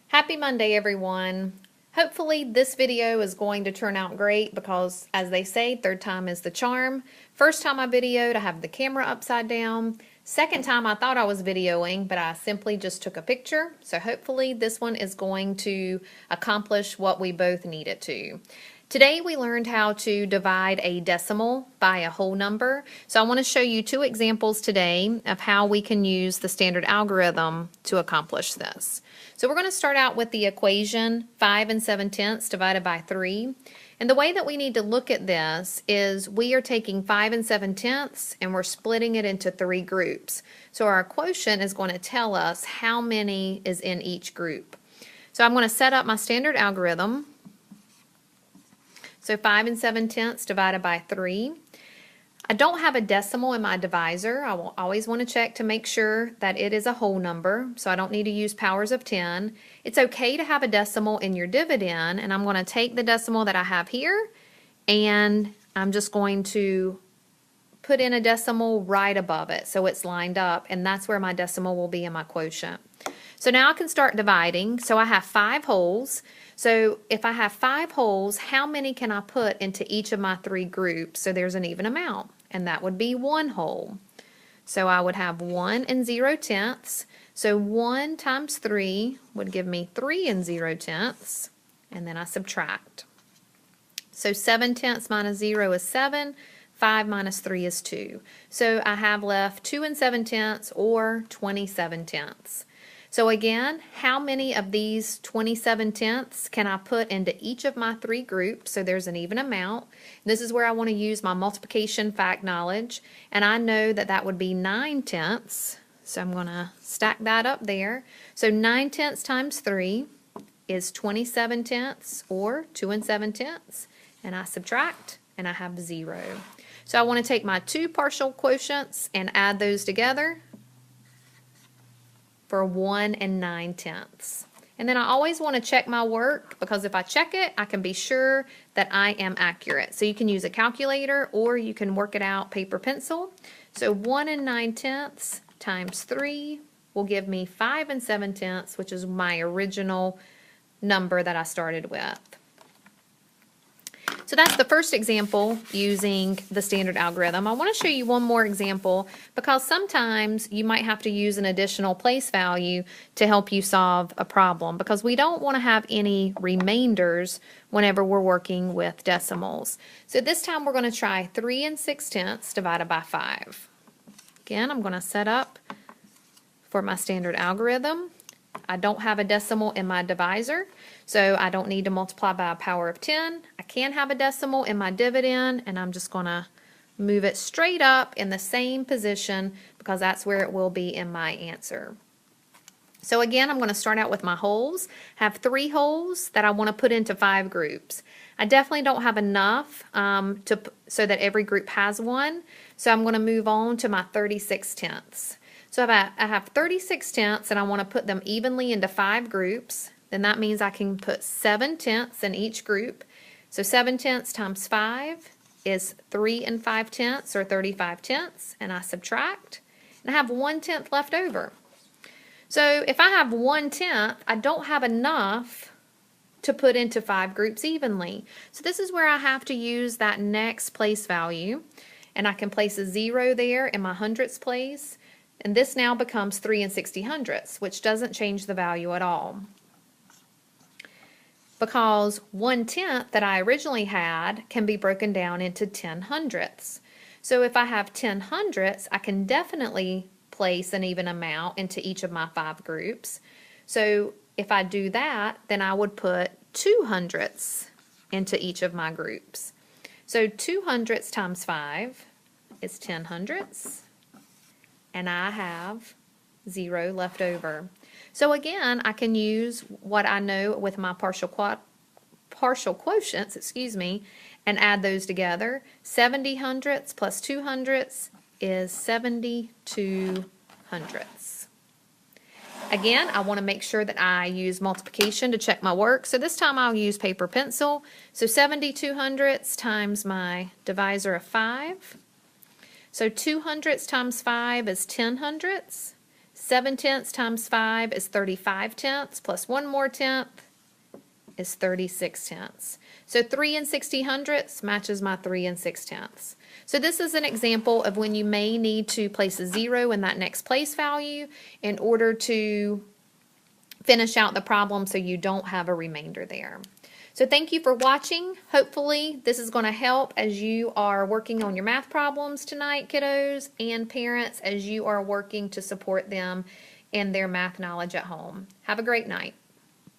Happy Monday, everyone. Hopefully this video is going to turn out great because, as they say, third time is the charm. First time I videoed, I have the camera upside down. Second time I thought I was videoing, but I simply just took a picture. So hopefully this one is going to accomplish what we both need it to. Today we learned how to divide a decimal by a whole number. So I want to show you two examples today of how we can use the standard algorithm to accomplish this. So we're going to start out with the equation 5 7/10 divided by 3. And the way that we need to look at this is we are taking 5 7/10 and we're splitting it into 3 groups. So our quotient is going to tell us how many is in each group. So I'm going to set up my standard algorithm. So 5 7/10 divided by 3. I don't have a decimal in my divisor. I will always want to check to make sure that it is a whole number, so I don't need to use powers of 10. It's okay to have a decimal in your dividend, and I'm going to take the decimal that I have here, and I'm just going to put in a decimal right above it so it's lined up, and that's where my decimal will be in my quotient. So now I can start dividing. So I have 5 wholes. So if I have 5 wholes, how many can I put into each of my 3 groups so there's an even amount? And that would be 1 whole. So I would have 1 0/10. So 1 times 3 would give me 3 0/10. And then I subtract. So 7/10 minus 0 is 7. 5 minus 3 is 2. So I have left 2 7/10 or 27/10. So again, how many of these 27/10 can I put into each of my 3 groups so there's an even amount? This is where I want to use my multiplication fact knowledge, and I know that that would be 9/10. So I'm going to stack that up there. So 9/10 times 3 is 27/10 or 2 7/10, and I subtract and I have 0. So I want to take my 2 partial quotients and add those together for 1 9/10. And then I always want to check my work, because if I check it, I can be sure that I am accurate. So you can use a calculator or you can work it out paper pencil. So 1 9/10 times 3 will give me 5 7/10, which is my original number that I started with. So that's the first example using the standard algorithm. I want to show you one more example because sometimes you might have to use an additional place value to help you solve a problem, because we don't want to have any remainders whenever we're working with decimals. So this time we're going to try 3 6/10 divided by 5. Again, I'm going to set up for my standard algorithm. I don't have a decimal in my divisor, so I don't need to multiply by a power of 10. I can have a decimal in my dividend, and I'm just going to move it straight up in the same position because that's where it will be in my answer. So again, I'm going to start out with my wholes. I have 3 wholes that I want to put into 5 groups. I definitely don't have enough so that every group has one, so I'm going to move on to my 36/10. So if I have 36/10 and I want to put them evenly into 5 groups, then that means I can put 7/10 in each group. So 7/10 times 5 is 3 5/10 or 35/10, and I subtract, and I have 1/10 left over. So if I have 1/10, I don't have enough to put into 5 groups evenly. So this is where I have to use that next place value, and I can place a 0 there in my hundredths place. And this now becomes 3 60/100, which doesn't change the value at all. Because 1/10 that I originally had can be broken down into 10 hundredths. So if I have 10 hundredths, I can definitely place an even amount into each of my 5 groups. So if I do that, then I would put 2 hundredths into each of my groups. So 2 hundredths times 5 is 10 hundredths. And I have 0 left over. So again, I can use what I know with my partial quotients, and add those together. 70 hundredths plus 2 hundredths is 72 hundredths. Again, I want to make sure that I use multiplication to check my work. So this time I'll use paper pencil. So 72 hundredths times my divisor of 5. So 2 hundredths times 5 is 10 hundredths. 7/10 times 5 is 35/10, plus 1 more tenth is 36/10. So 3 60/100 matches my 3 6/10. So this is an example of when you may need to place a 0 in that next place value in order to finish out the problem so you don't have a remainder there. So thank you for watching. Hopefully this is going to help as you are working on your math problems tonight, kiddos, and parents as you are working to support them in their math knowledge at home. Have a great night.